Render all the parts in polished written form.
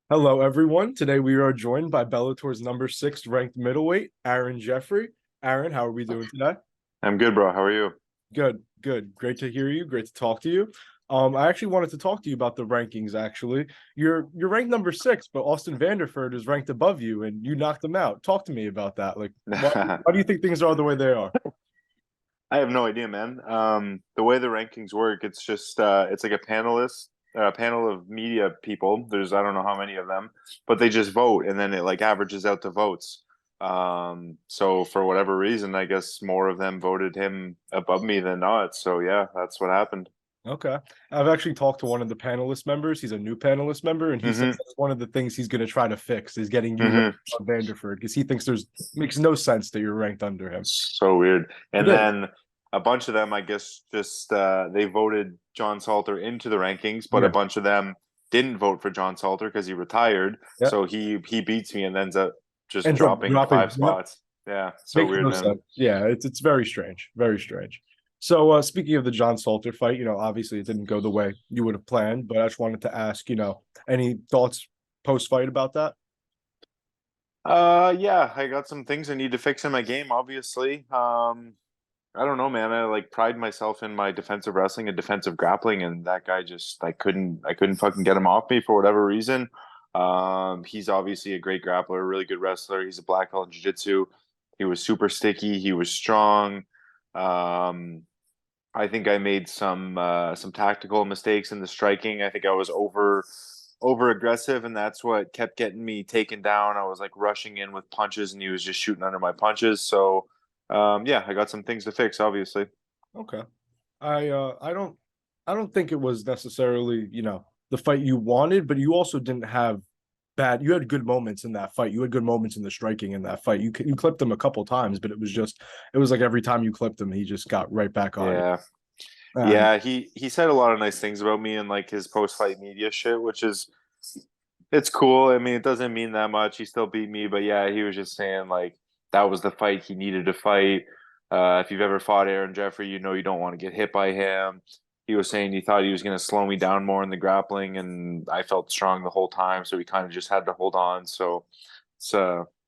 Hello, everyone. Today we are joined by Bellator's number 6 ranked middleweight, Aaron Jeffery. Aaron, how are we doing today? I'm good, bro. How are you? Good, good. Great to hear you. Great to talk to you. I actually wanted to talk to you about the rankings. Actually, you're ranked number 6, but Austin Vanderford is ranked above you, and you knocked him out. Talk to me about that. Like, why do you think things are the way they are? I have no idea, man. The way the rankings work, it's just it's like a panel of media people. There's I don't know how many of them, but they just vote, and then it like averages out the votes. So for whatever reason, I guess more of them voted him above me than not. So yeah, that's what happened. Okay. I've actually talked to one of the panelist members. He's a new panelist member, and he says hmm that's one of the things he's going to try to fix is getting you ranked hmm on Vanderford because he thinks there's makes no sense that you're ranked under him. So weird. It And is. then a bunch of them, I guess, just they voted John Salter into the rankings, but a Yeah. bunch of them didn't vote for John Salter because he retired. Yeah. So he beats me and ends up just Ends up dropping dropping. five Yep. spots. Yeah, so Makes weird, no man. sense. Yeah, it's very strange. Very strange. So speaking of the John Salter fight, obviously it didn't go the way you would have planned, but I just wanted to ask, any thoughts post fight about that? Yeah, I got some things I need to fix in my game, obviously. I don't know, man. I like pride myself in my defensive wrestling and defensive grappling, and that guy just I couldn't fucking get him off me for whatever reason. He's obviously a great grappler, a really good wrestler. He's a black belt in jiu-jitsu. He was super sticky. He was strong. Um, I think I made some tactical mistakes in the striking. I think I was over aggressive, and that's what kept getting me taken down. I was like rushing in with punches, and he was just shooting under my punches. So, yeah, I got some things to fix, obviously. Okay. I don't think it was necessarily, the fight you wanted, but you also didn't have you had good moments in that fight. You had good moments in the striking in that fight. You clipped him a couple times, but it was like every time you clipped him, he just got right back on you. Yeah, And yeah. He said a lot of nice things about me and like his post fight media shit, which is it's cool. I mean, it doesn't mean that much. He still beat me, but yeah, he was just saying like that was the fight he needed to fight. If you've ever fought Aaron Jeffrey, you know you don't want to get hit by him. He was saying he thought he was going to slow me down more in the grappling, and I felt strong the whole time, so he kind of just had to hold on. So it's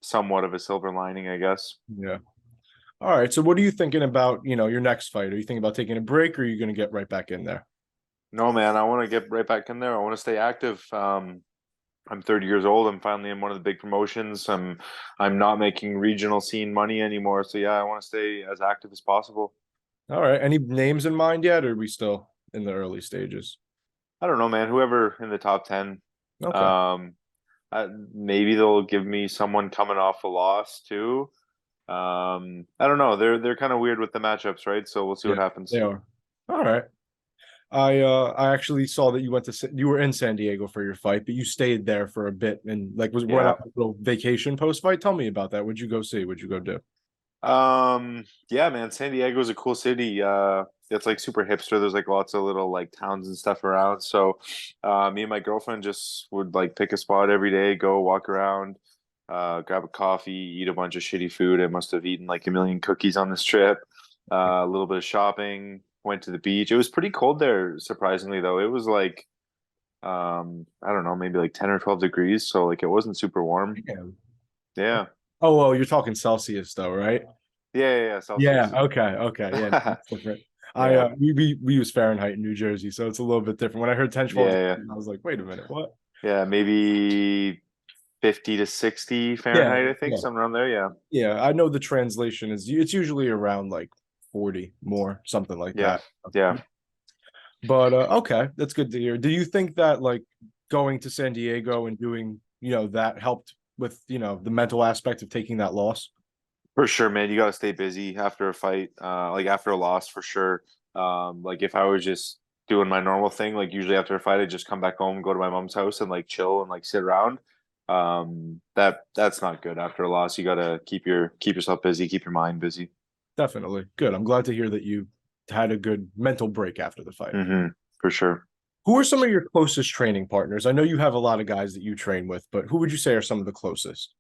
somewhat of a silver lining, I guess. yeah. All right. So what are you thinking about, your next fight? Are you thinking about taking a break or are you going to get right back in there? No, man, I want to get right back in there. I want to stay active. I'm 30 years old. I'm finally in one of the big promotions. I'm not making regional scene money anymore. So yeah, I want to stay as active as possible. All right. Any names in mind yet, or are we still in the early stages? I don't know, man. Whoever in the top 10. Okay. Um, Maybe they'll give me someone coming off a loss too. I don't know. They're kind of weird with the matchups, right? So we'll see Yeah, what they happens. are. All right. I actually saw that you were in San Diego for your fight, but you stayed there for a bit and like went on Yeah. a little vacation post fight. Tell me about that. What'd you go see? What'd you go do? Yeah, man. San Diego is a cool city. It's like super hipster. There's like lots of little like towns and stuff around. So, me and my girlfriend just would like pick a spot every day, go walk around, grab a coffee, eat a bunch of shitty food. I must have eaten like a million cookies on this trip. A little bit of shopping, went to the beach. It was pretty cold there, surprisingly though. It was like, I don't know, maybe like 10 or 12 degrees. So like it wasn't super warm. Yeah. Yeah. Oh, well, you're talking Celsius though, right? Yeah, Yeah. Celsius. Okay. Okay. Yeah. It's different. I Yeah. we use Fahrenheit in New Jersey, so it's a little bit different. When I heard 10, 12, Yeah, I was like, wait a minute, what? yeah, maybe 50 to 60 Yeah. Fahrenheit, I think, Yeah. somewhere around there. Yeah. Yeah. I know the translation is it's usually around like 40 more, something like Yeah. that. Yeah. But okay, that's good to hear. Do you think that like going to San Diego and doing, that helped with, the mental aspect of taking that loss? For sure, man. You got to stay busy after a fight, like after a loss, for sure. Like if I was just doing my normal thing, like usually after a fight, I just come back home, go to my mom's house and like chill and like sit around. That's not good after a loss. You got to keep yourself busy, keep your mind busy. Definitely. Good. I'm glad to hear that you had a good mental break after the fight. For sure. Who are some of your closest training partners? I know you have a lot of guys that you train with, but who would you say are some of the closest?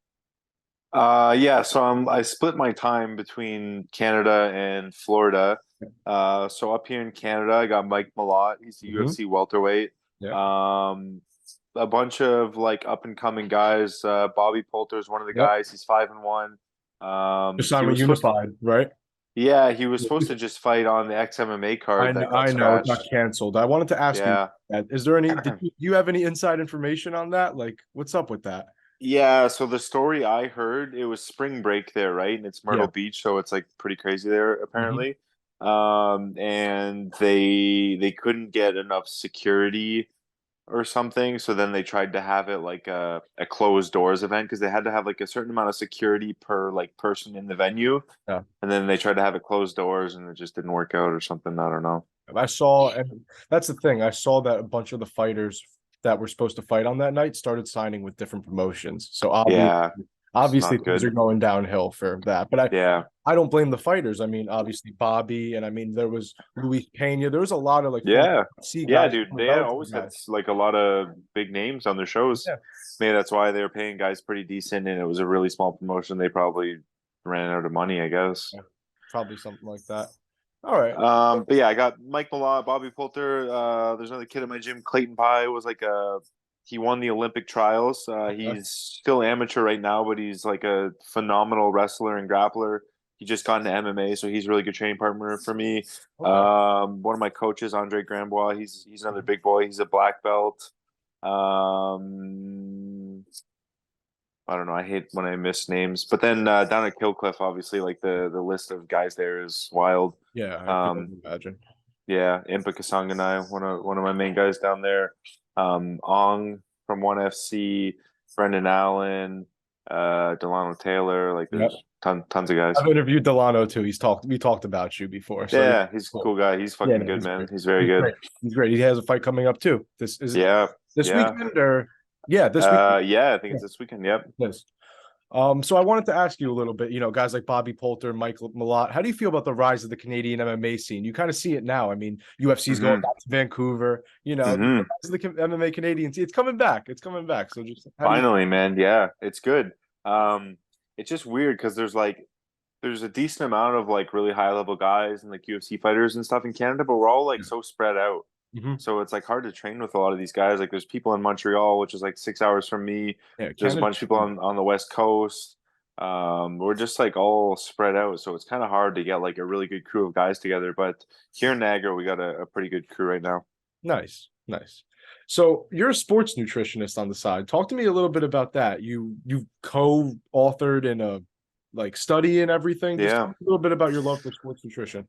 Yeah, so I split my time between Canada and Florida. So up here in Canada, I got Mike Malott. He's a Mhm. UFC welterweight. Yeah. Um, a bunch of like up and coming guys. Bobby Poulter is one of the Yep. guys. He's 5-1. Just He signed with was supposed to, Unified, right? yeah, he was supposed to just fight on the XMMA card that got I know it got scratched. canceled. I wanted to ask you Yeah. that. Is there any, do you have any inside information on that? Like, what's up with that? Yeah, so the story I heard, it was spring break there, right? And it's Yeah. Myrtle Beach, so it's like pretty crazy there Hmm. apparently. And they couldn't get enough security or something, so then they tried to have it like a closed doors event because they had to have like a certain amount of security per like person in the venue. Yeah. And then they tried to have it closed doors and it just didn't work out or something. I don't know. I saw, and that's the thing. I saw that a bunch of the fighters that were supposed to fight on that night started signing with different promotions. So Yeah, it's obviously not things are good. going downhill for that. But Yeah. I don't blame the fighters. I mean, obviously Bobby, and I mean there was Luis Pena. There was a lot of like former Yeah. C Yeah, guys, dude. former They Bellator always had guys. like a lot of big names on their shows. Yeah, Maybe that's why they were paying guys pretty decent and it was a really small promotion. They probably ran out of money, I guess. yeah, probably something like that. All right. But yeah, I got Mike Malott, Bobby Poulter. There's another kid in my gym, Clayton Pye, was like he won the Olympic trials. Okay. He's still amateur right now, but he's like a phenomenal wrestler and grappler. He just got into MMA, so he's a really good training partner for me. Okay. One of my coaches, Andre Grambois, he's another big boy. He's a black belt. Um, I don't know. I hate when I miss names. But then down at Killcliff, obviously, like the list of guys there is wild. Yeah, I can Um, only imagine. yeah, Impa Kasanganai, one of my main guys down there. Ong from One FC, Brendan Allen, Delano Taylor. Like Yep. there's tons of guys. I've interviewed Delano too. We talked about you before. So yeah, Yeah, he's a cool. cool guy. He's Yeah, fucking no, good, he's man. great. He's very He's good. great. He's great. He has a fight coming up too. This is it Yeah, this yeah. weekend or yeah, this weekend. Yeah, I think Yeah, it's this weekend. Yep. yes. So I wanted to ask you a little bit, guys like Bobby Poulter, Michael Malott. How do you feel about the rise of the Canadian MMA scene? You kind of see it now. I mean, UFC's going Hmm. back to Vancouver. The Hmm. rise of the MMA Canadian scene, it's coming back. It's coming back. So just how do you? Finally, man. Yeah, it's good. It's just weird because there's a decent amount of like really high level guys and like UFC fighters and stuff in Canada, but we're all like so spread out. Mhm. So it's like hard to train with a lot of these guys. Like there's people in Montreal, which is like 6 hours from me. Yeah, There's a Canada. bunch of people on the West Coast. We're just like all spread out. So it's kind of hard to get like a really good crew of guys together. But here in Niagara, we got a pretty good crew right now. Nice, nice. So you're a sports nutritionist on the side. Talk to me a little bit about that. You co-authored in a like study and everything. Just talk Yeah. a little bit about your love for sports nutrition.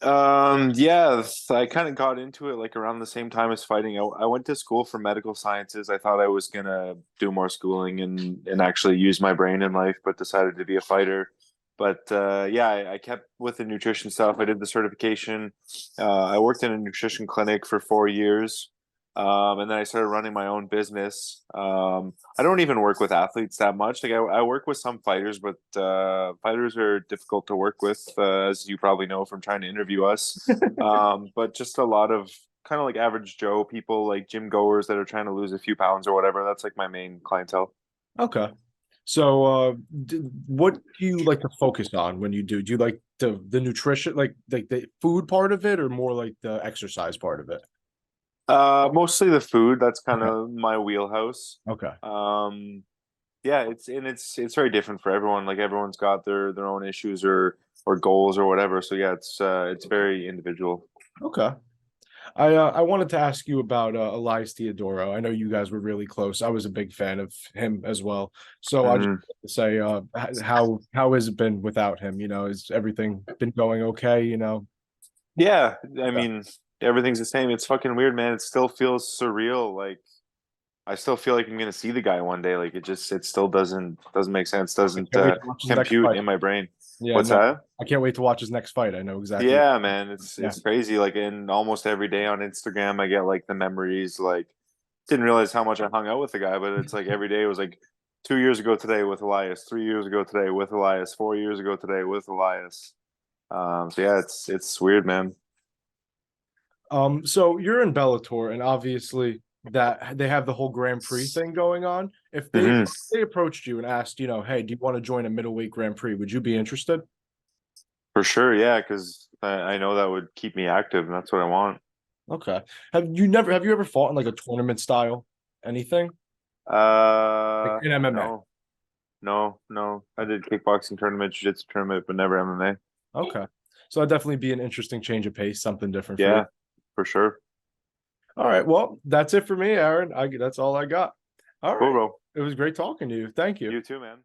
Yeah, I kind of got into it like around the same time as fighting. I went to school for medical sciences. I thought I was gonna do more schooling and actually use my brain in life, but decided to be a fighter. But yeah, I kept with the nutrition stuff. I did the certification. I worked in a nutrition clinic for 4 years. And then I started running my own business. I don't even work with athletes that much. Like I work with some fighters, but fighters are difficult to work with, as you probably know from trying to interview us. But just a lot of kind of like average Joe people, like gym goers that are trying to lose a few pounds or whatever. That's like my main clientele. Okay. So, what do you like to focus on when you do? Do you like the nutrition, like the food part of it, or more like the exercise part of it? Mostly the food. That's kind Okay. of my wheelhouse. Okay. Yeah, it's very different for everyone. Like everyone's got their own issues or goals or whatever. So yeah, it's very individual. Okay. I wanted to ask you about Elias Theodorou. I know you guys were really close. I was a big fan of him as well. So I just Mhm. wanted to say, how has it been without him? Has everything been going okay? Yeah, I Okay. mean everything's the same. It's fucking weird, man. It still feels surreal. Like I still feel like I'm gonna see the guy one day. Like it still doesn't make sense. I Doesn't can't wait to watch his next compute fight. in my brain. Yeah, What's no, that? I can't wait to watch his next fight. I know exactly. Yeah, man, Yeah. it's crazy. Like in almost every day on Instagram, I get like the memories. Like didn't realize how much I hung out with the guy, but it's like every day it was like 2 years ago today with Elias, 3 years ago today with Elias, 4 years ago today with Elias. So yeah, it's weird, man. So you're in Bellator, and obviously that they have the whole Grand Prix thing going on. If Hmm. they approached you and asked, hey, do you want to join a middleweight Grand Prix? Would you be interested? For sure, yeah, because I know that would keep me active, and that's what I want. Okay. Have you ever fought in like a tournament style? Anything? Like in MMA. No. I did kickboxing tournament, jiu-jitsu tournament, but never MMA. Okay. So that'd definitely be an interesting change of pace, something different for you. Yeah, for sure. All right. Well, that's it for me, Aaron. That's all I got. All Cool, right. bro. It was great talking to you. Thank you. You too, man.